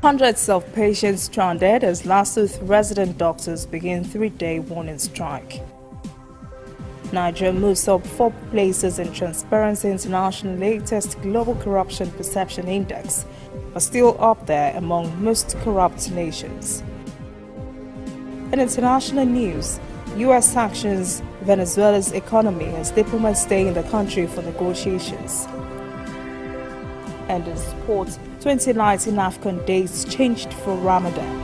Hundreds of patients stranded as LASUTH resident doctors begin three-day warning strike. Nigeria moves up 4 places in Transparency International's latest Global Corruption Perception Index, but still up there among most corrupt nations. In international news, U.S. sanctions Venezuela's economy as diplomats stay in the country for negotiations. And in sport, 2019 African days changed for Ramadan.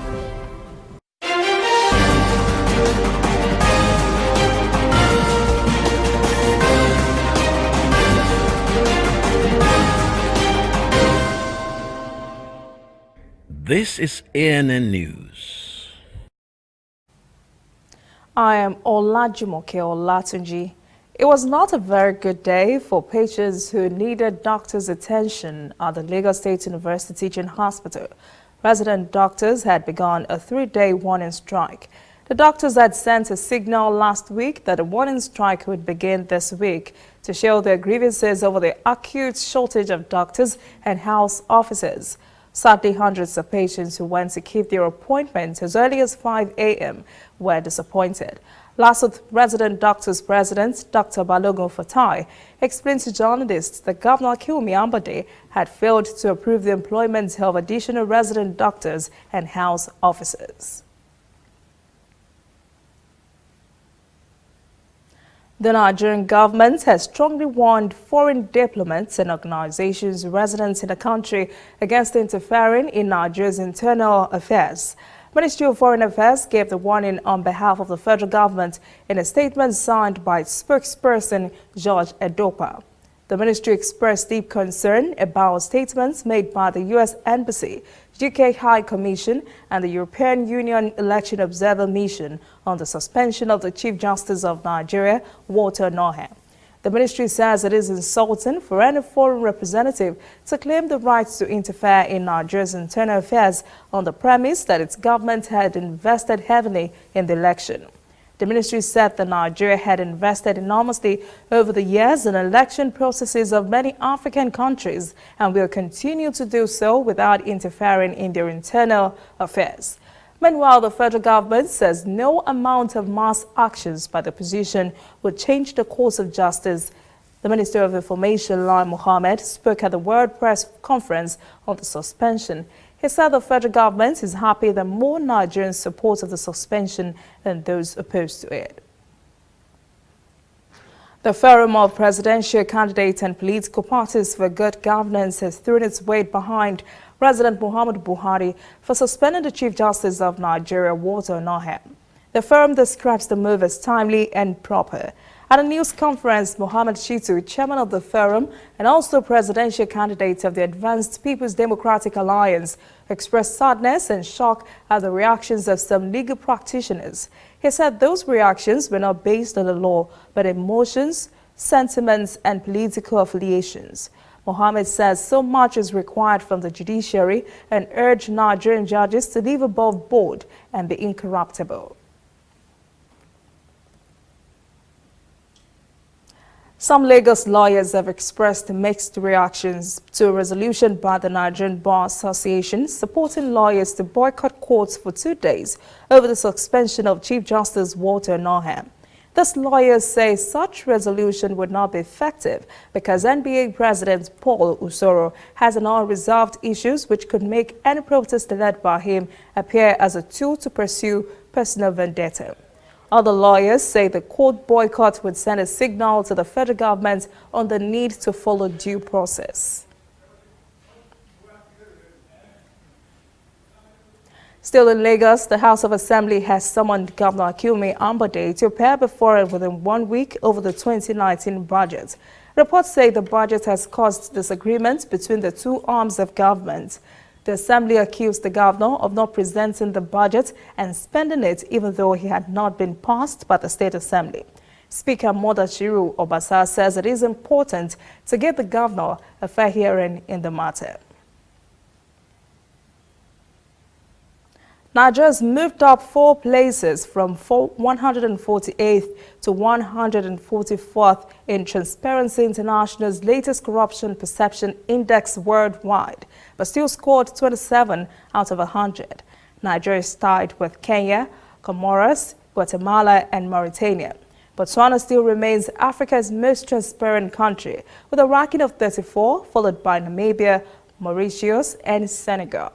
This is ANN News. I am Olajumoke Olatunji. It was not a very good day for patients who needed doctors' attention at the Lagos State University Teaching Hospital. Resident doctors had begun a 3-day warning strike. The doctors had sent a signal last week that the warning strike would begin this week to show their grievances over the acute shortage of doctors and house officers. Sadly, hundreds of patients who went to keep their appointments as early as 5 a.m. were disappointed. LASUTH resident doctors president Dr. Balogun Fatai explained to journalists that Governor Akinwumi Ambode had failed to approve the employment of additional resident doctors and house officers. The Nigerian government has strongly warned foreign diplomats and organizations resident in the country against interfering in Nigeria's internal affairs. Ministry of Foreign Affairs gave the warning on behalf of the federal government in a statement signed by its spokesperson George Edopa. The ministry expressed deep concern about statements made by the U.S. Embassy, UK High Commission and the European Union Election Observer Mission on the suspension of the Chief Justice of Nigeria, Walter Onoha. The ministry says it is insulting for any foreign representative to claim the right to interfere in Nigeria's internal affairs on the premise that its government had invested heavily in the election. The ministry said that Nigeria had invested enormously over the years in election processes of many African countries and will continue to do so without interfering in their internal affairs. Meanwhile, the federal government says no amount of mass actions by the opposition would change the course of justice. The Minister of Information, Lawan Mohammed, spoke at the World Press Conference on the suspension. He said the federal government is happy that more Nigerians support of the suspension than those opposed to it. The Forum of Presidential Candidates and Political Parties for Good Governance has thrown its weight behind President Muhammadu Buhari for suspending the Chief Justice of Nigeria, Walter Onoha. The forum describes the move as timely and proper. At a news conference, Mohammed Shitu, chairman of the forum and also presidential candidate of the Advanced People's Democratic Alliance, expressed sadness and shock at the reactions of some legal practitioners. He said those reactions were not based on the law, but emotions, sentiments, and political affiliations. Mohammed says so much is required from the judiciary and urged Nigerian judges to live above board and be incorruptible. Some Lagos lawyers have expressed mixed reactions to a resolution by the Nigerian Bar Association supporting lawyers to boycott courts for 2 days over the suspension of Chief Justice Walter Onoha. Thus, lawyers say such resolution would not be effective because NBA President Paul Usoro has an unresolved issues which could make any protest led by him appear as a tool to pursue personal vendetta. Other lawyers say the court boycott would send a signal to the federal government on the need to follow due process. Still in Lagos, the House of Assembly has summoned Governor Akinwumi Ambode to appear before it within 1 week over the 2019 budget. Reports say the budget has caused disagreement between the two arms of government. The Assembly accused the governor of not presenting the budget and spending it even though he had not been passed by the State Assembly. Speaker Modachiru Obasa says it is important to give the governor a fair hearing in the matter. Nigeria's moved up 4 places from 148th to 144th in Transparency International's latest corruption perception index worldwide, but still scored 27 out of 100. Nigeria is tied with Kenya, Comoros, Guatemala and Mauritania. Botswana still remains Africa's most transparent country, with a ranking of 34, followed by Namibia, Mauritius and Senegal.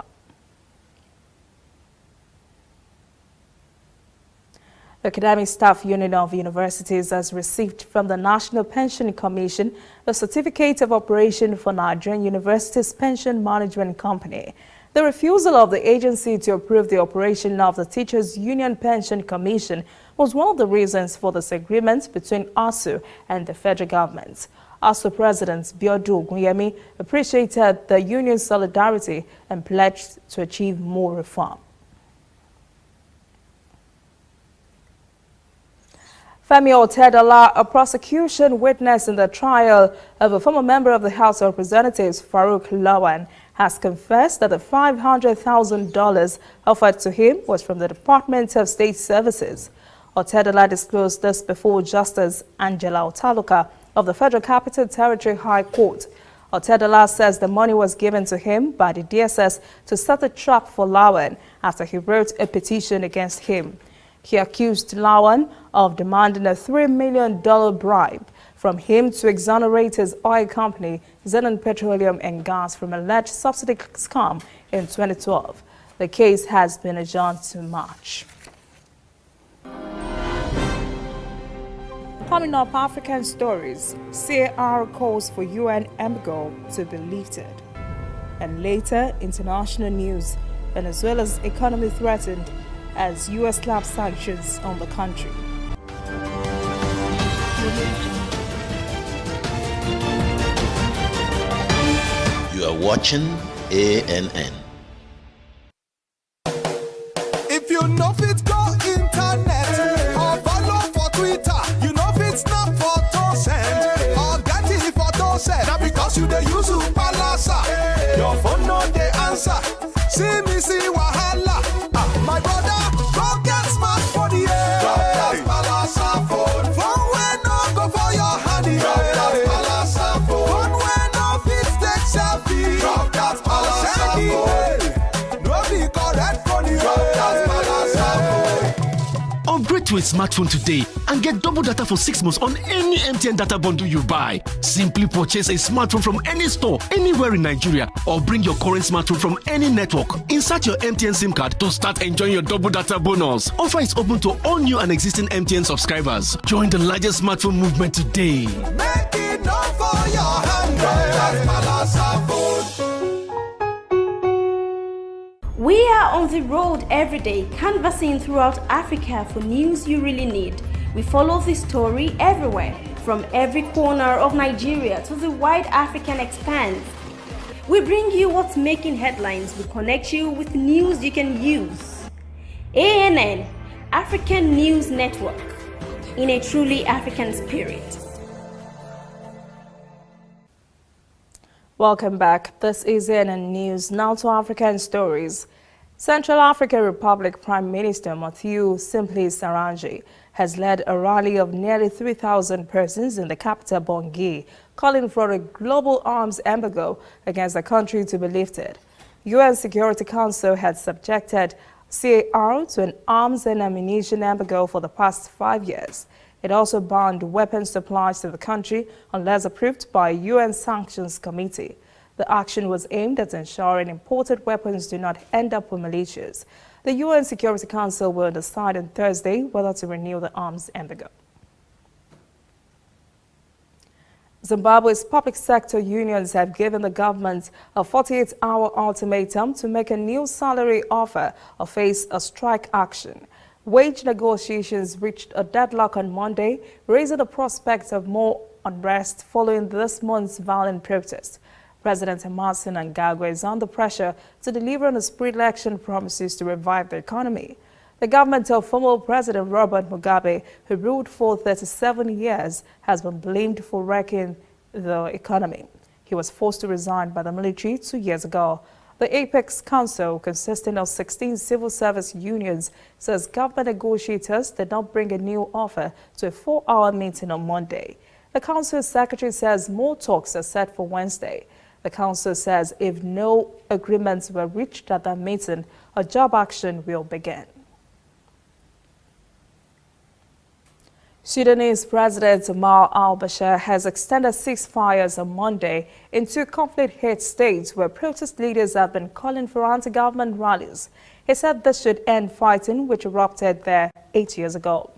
The Academic Staff Union of Universities has received from the National Pension Commission a certificate of operation for Nigerian Universities Pension Management Company. The refusal of the agency to approve the operation of the Teachers Union Pension Commission was one of the reasons for this agreement between ASU and the federal government. ASU President Biodu Ogunyemi appreciated the union's solidarity and pledged to achieve more reform. Femi Otedola, a prosecution witness in the trial of a former member of the House of Representatives, Farouk Lawan, has confessed that the $500,000 offered to him was from the Department of State Services. Otedola disclosed this before Justice Angela Otaluka of the Federal Capital Territory High Court. Otedola says the money was given to him by the DSS to set a trap for Lawan after he wrote a petition against him. He accused Lawan of demanding a $3 million bribe from him to exonerate his oil company, Zenith Petroleum and Gas, from alleged subsidy scam in 2012. The case has been adjourned to March. Coming up, African stories. CAR calls for UN embargo to be lifted. And later, international news. Venezuela's economy threatened as U.S. slaps sanctions on the country. You are watching ANN. If you know fit go internet or follow for Twitter, you know fit snap photo send or get it photo send. Now because you dey use Palasa, your phone no dey answer. See me see wahala. My brother, go get smartphone, yeah. Drop that Palasa phone. Phone wey no go for your hand, drop that Palasa phone. Phone wey no fit take selfie, drop that Palasa phone. No be correct phone, drop that Palasa phone. Upgrade to a smartphone today and get double data for 6 months on any MTN data bundle you buy. Simply purchase a smartphone from any store, anywhere in Nigeria, or bring your current smartphone from any network. Insert your MTN SIM card to start enjoying your double data bonus. Offer is open to all new and existing MTN subscribers. Join the largest smartphone movement today. Make it known for your hand, that's Palasa phone. We are on the road every day, canvassing throughout Africa for news you really need. We follow this story everywhere, from every corner of Nigeria to the wide African expanse. We bring you what's making headlines. We connect you with news you can use. ANN, African News Network, in a truly African spirit. Welcome back. This is ANN News. Now to African stories. Central African Republic Prime Minister Mathieu Simply Sarangi has led a rally of nearly 3,000 persons in the capital Bangui, calling for a global arms embargo against the country to be lifted. UN Security Council had subjected CAR to an arms and ammunition embargo for the past 5 years. It also banned weapons supplies to the country unless approved by a UN Sanctions Committee. The action was aimed at ensuring imported weapons do not end up with militias. The UN Security Council will decide on Thursday whether to renew the arms embargo. Zimbabwe's public sector unions have given the government a 48-hour ultimatum to make a new salary offer or face a strike action. Wage negotiations reached a deadlock on Monday, raising the prospect of more unrest following this month's violent protest. President Emmerson Mnangagwa is under pressure to deliver on his pre-election promises to revive the economy. The government of former President Robert Mugabe, who ruled for 37 years, has been blamed for wrecking the economy. He was forced to resign by the military 2 years ago. The Apex Council, consisting of 16 civil service unions, says government negotiators did not bring a new offer to a 4-hour meeting on Monday. The council secretary says more talks are set for Wednesday. The council says if no agreements were reached at that meeting, a job action will begin. Sudanese President Omar al-Bashir has extended ceasefires on Monday in 2 conflict-hit states where protest leaders have been calling for anti-government rallies. He said this should end fighting, which erupted there 8 years ago.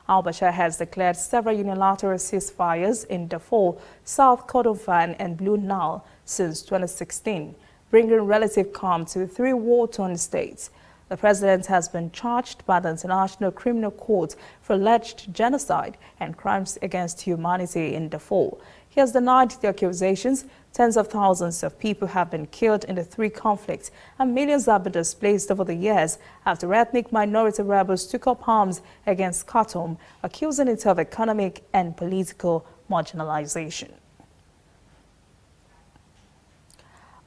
Al-Bashir has declared several unilateral ceasefires in Darfur, South Kordofan and Blue Nile since 2016, bringing relative calm to 3 war-torn states. The president has been charged by the International Criminal Court for alleged genocide and crimes against humanity in Darfur. He has denied the accusations. Tens of thousands of people have been killed in the 3 conflicts, and millions have been displaced over the years after ethnic minority rebels took up arms against Khartoum, accusing it of economic and political marginalization.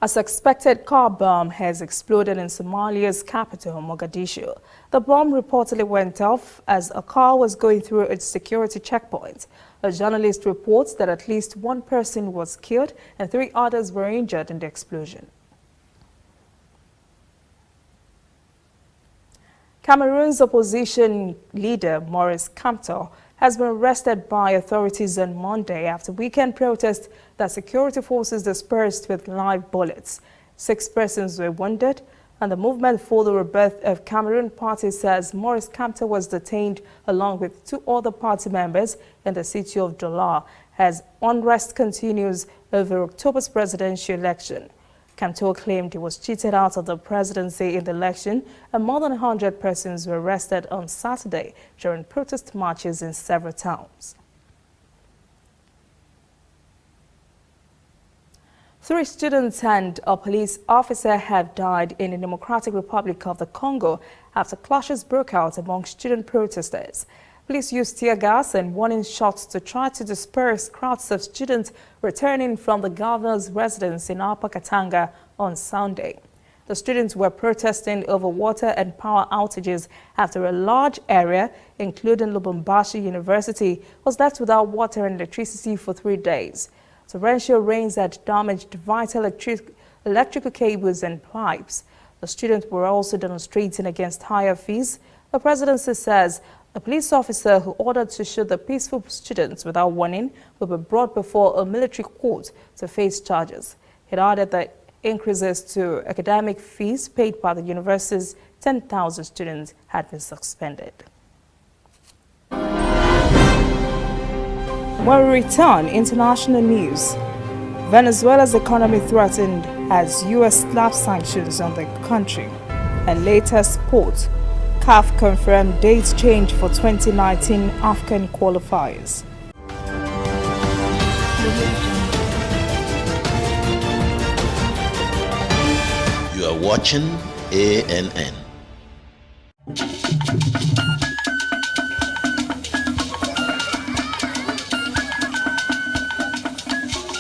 A suspected car bomb has exploded in Somalia's capital, Mogadishu. The bomb reportedly went off as a car was going through its security checkpoint. A journalist reports that at least 1 person was killed and 3 others were injured in the explosion. Cameroon's opposition leader, Maurice Kamto, has been arrested by authorities on Monday after weekend protests that security forces dispersed with live bullets. 6 persons were wounded, and the Movement for the Rebirth of Cameroon party says Maurice Kamto was detained along with 2 other party members in the city of Otedola as unrest continues over October's presidential election. Kamto claimed he was cheated out of the presidency in the election, and more than 100 persons were arrested on Saturday during protest marches in several towns. 3 students and a police officer have died in the Democratic Republic of the Congo after clashes broke out among student protesters. Police used tear gas and warning shots to try to disperse crowds of students returning from the governor's residence in Upper Katanga on Sunday. The students were protesting over water and power outages after a large area, including Lubumbashi University, was left without water and electricity for 3 days. Torrential rains had damaged vital electrical cables and pipes. The students were also demonstrating against higher fees. The presidency says a police officer who ordered to shoot the peaceful students without warning will be brought before a military court to face charges. It added that increases to academic fees paid by the university's 10,000 students had been suspended. When we return, international news. Venezuela's economy threatened as U.S. slaps sanctions on the country. And later sport. CAF confirmed dates change for 2019 African qualifiers. You are watching ANN.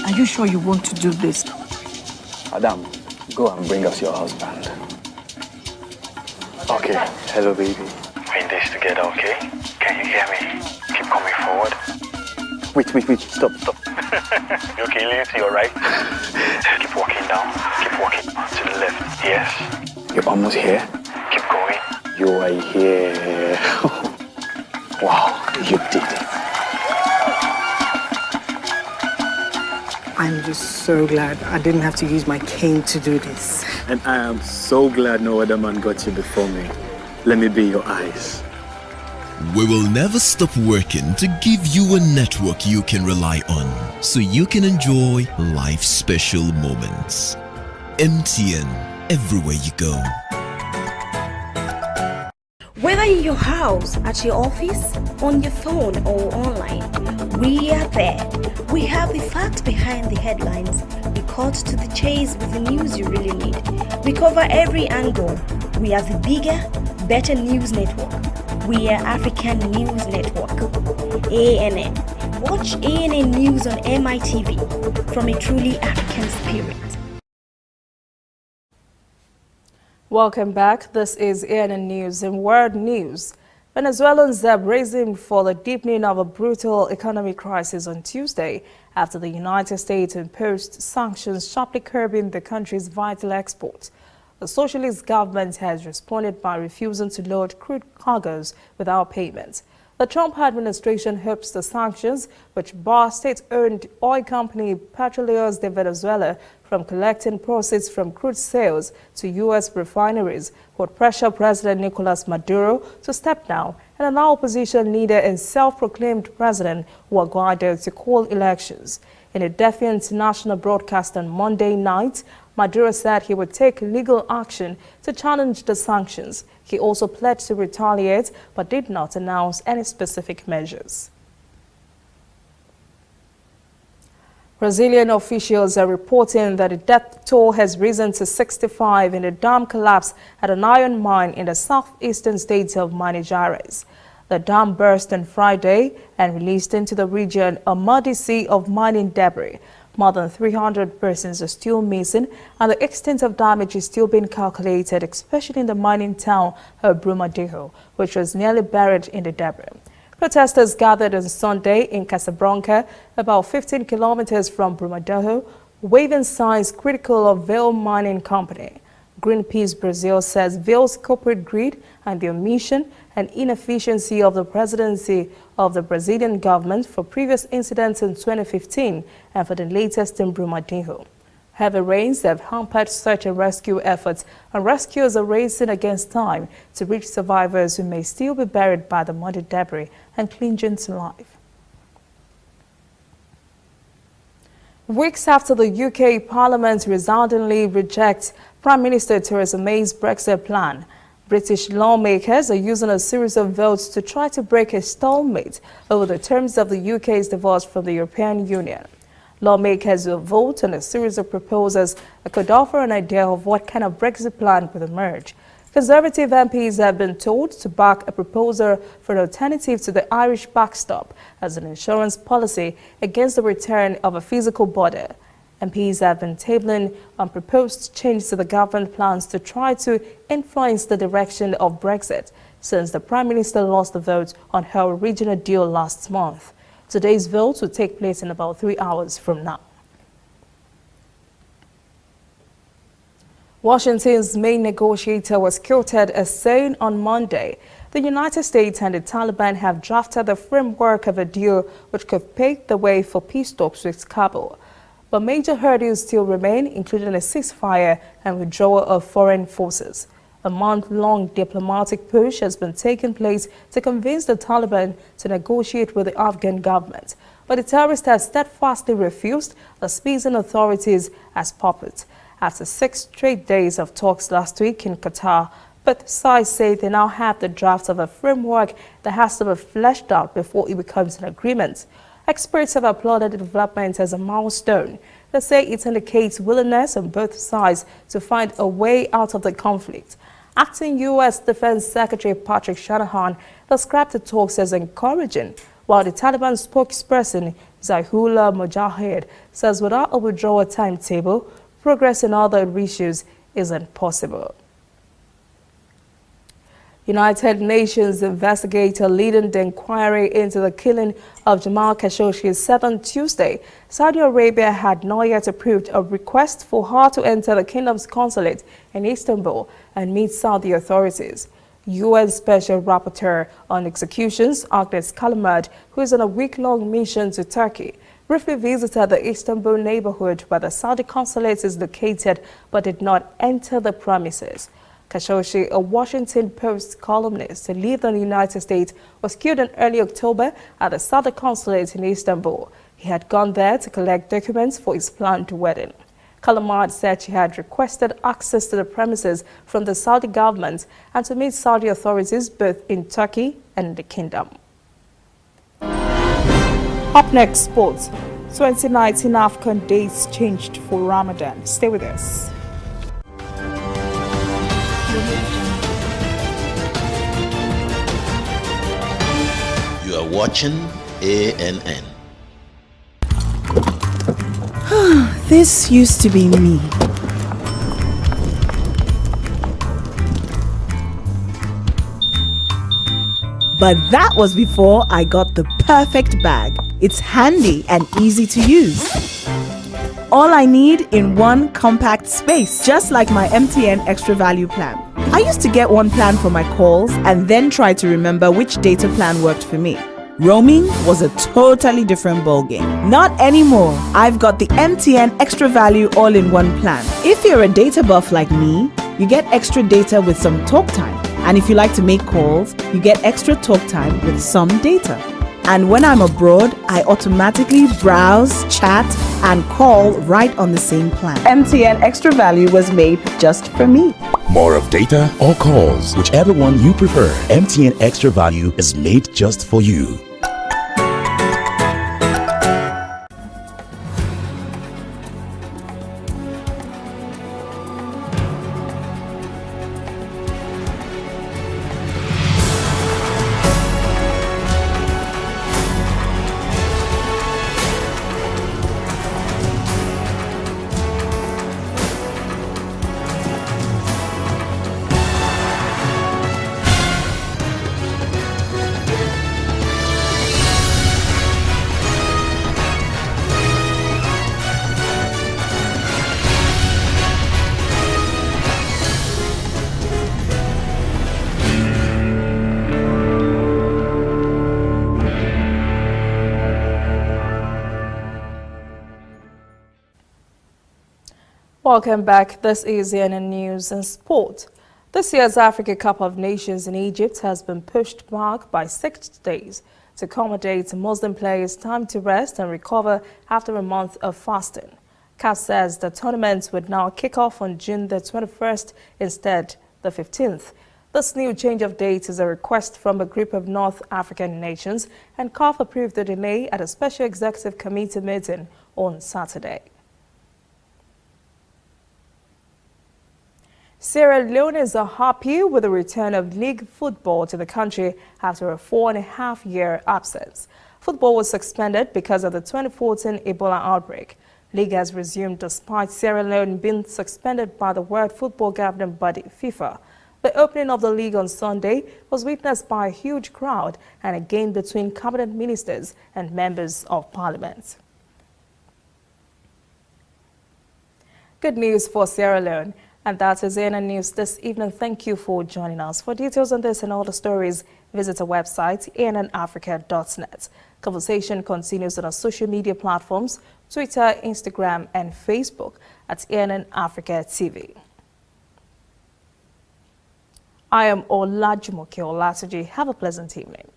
Are you sure you want to do this? Adam, go and bring us your husband. Okay, Hello, baby. we're in this together, okay? Can you hear me? Keep coming forward. Wait, stop. You okay, lean to your right. Keep walking down. Keep walking to the left. Yes. You're almost here. Keep going. You are here. Wow, you did it. I'm just so glad I didn't have to use my cane to do this. And I am so glad no other man got you before me. Let me be your eyes. We will never stop working to give you a network you can rely on so you can enjoy life's special moments. MTN, everywhere you go. Whether in your house, at your office, on your phone or online, we are there. We have the facts behind the headlines. We cut to the chase with the news you really need. We cover every angle. We are the bigger, better news network. We are African News Network. ANN. Watch ANN News on MITV from a truly African spirit. Welcome back. This is ANN News and World News. Venezuelans are bracing for the deepening of a brutal economic crisis on Tuesday after the United States imposed sanctions sharply curbing the country's vital exports. The socialist government has responded by refusing to load crude cargoes without payment. The Trump administration hopes the sanctions, which bar state-owned oil company Petróleos de Venezuela from collecting proceeds from crude sales to U.S. refineries, would pressure President Nicolas Maduro to step down and allow opposition leader and self-proclaimed President Juan Guaido to call elections. In a defiant national broadcast on Monday night, Maduro said he would take legal action to challenge the sanctions. He also pledged to retaliate, but did not announce any specific measures. Brazilian officials are reporting that the death toll has risen to 65 in a dam collapse at an iron mine in the southeastern state of Minas Gerais. The dam burst on Friday and released into the region a muddy sea of mining debris. More than 300 persons are still missing, and the extent of damage is still being calculated, especially in the mining town of Brumadinho, which was nearly buried in the debris. Protesters gathered on Sunday in Casablanca, about 15 kilometers from Brumadinho, waving signs critical of Vale Mining Company. Greenpeace Brazil says Vale's corporate greed and the omission and inefficiency of the presidency of the Brazilian government for previous incidents in 2015 and for the latest in Brumadinho. Heavy rains have hampered search and rescue efforts, and rescuers are racing against time to reach survivors who may still be buried by the muddy debris and clinging to life. Weeks after the UK Parliament resoundingly rejects Prime Minister Theresa May's Brexit plan, British lawmakers are using a series of votes to try to break a stalemate over the terms of the UK's divorce from the European Union. Lawmakers will vote on a series of proposals that could offer an idea of what kind of Brexit plan would emerge. Conservative MPs have been told to back a proposal for an alternative to the Irish backstop as an insurance policy against the return of a physical border. MPs have been tabling on proposed changes to the government plans to try to influence the direction of Brexit since the Prime Minister lost the vote on her original deal last month. Today's vote will take place in about 3 hours from now. Washington's main negotiator was quoted as saying on Monday, the United States and the Taliban have drafted the framework of a deal which could pave the way for peace talks with Kabul. But major hurdles still remain, including a ceasefire and withdrawal of foreign forces. A month-long diplomatic push has been taking place to convince the Taliban to negotiate with the Afghan government. But the terrorists have steadfastly refused, dismissing authorities as puppets. After 6 straight days of talks last week in Qatar, both sides say they now have the draft of a framework that has to be fleshed out before it becomes an agreement. Experts have applauded the development as a milestone. They say it indicates willingness on both sides to find a way out of the conflict. Acting U.S. Defense Secretary Patrick Shanahan described the talks as encouraging, while the Taliban spokesperson Zaihullah Mujahid says without a withdrawal timetable, progress in other issues isn't possible. United Nations investigator leading the inquiry into the killing of Jamal Khashoggi said on Tuesday, Saudi Arabia had not yet approved a request for her to enter the kingdom's consulate in Istanbul and meet Saudi authorities. UN Special Rapporteur on Executions, Agnes Kalamard, who is on a week-long mission to Turkey, briefly visited the Istanbul neighborhood where the Saudi consulate is located but did not enter the premises. Khashoggi, a Washington Post columnist who lived in the United States, was killed in early October at the Saudi consulate in Istanbul. He had gone there to collect documents for his planned wedding. Kalamard said she had requested access to the premises from the Saudi government and to meet Saudi authorities both in Turkey and in the kingdom. Up next, sports. 2019 African dates changed for Ramadan. Stay with us. You are watching ANN. This used to be me. But that was before I got the perfect bag. It's handy and easy to use. All I need in one compact space, just like my MTN Extra Value plan. I used to get one plan for my calls and then try to remember which data plan worked for me. Roaming was a totally different ballgame. Not anymore. I've got the MTN Extra Value all-in-one plan. If you're a data buff like me, you get extra data with some talk time. And if you like to make calls, you get extra talk time with some data. And when I'm abroad, I automatically browse, chat, and call right on the same plan. MTN Extra Value was made just for me. More of data or calls, whichever one you prefer. MTN Extra Value is made just for you. Welcome back. This is CNN News and Sport. This year's Africa Cup of Nations in Egypt has been pushed back by 6 days to accommodate Muslim players' time to rest and recover after a month of fasting. CAF says the tournament would now kick off on June the 21st instead the 15th. This new change of date is a request from a group of North African nations, and CAF approved the delay at a special executive committee meeting on Saturday. Sierra Leone is happy with the return of league football to the country after a 4.5-year absence. Football was suspended because of the 2014 Ebola outbreak. League has resumed despite Sierra Leone being suspended by the World Football Governing Body, FIFA. The opening of the league on Sunday was witnessed by a huge crowd and a game between cabinet ministers and members of parliament. Good news for Sierra Leone. And that is CNN News this evening. Thank you for joining us. For details on this and all the stories, visit our website, annafrica.net. Conversation continues on our social media platforms, Twitter, Instagram, and Facebook at CNN Africa TV. I am Olajumoke Olatuji. Have a pleasant evening.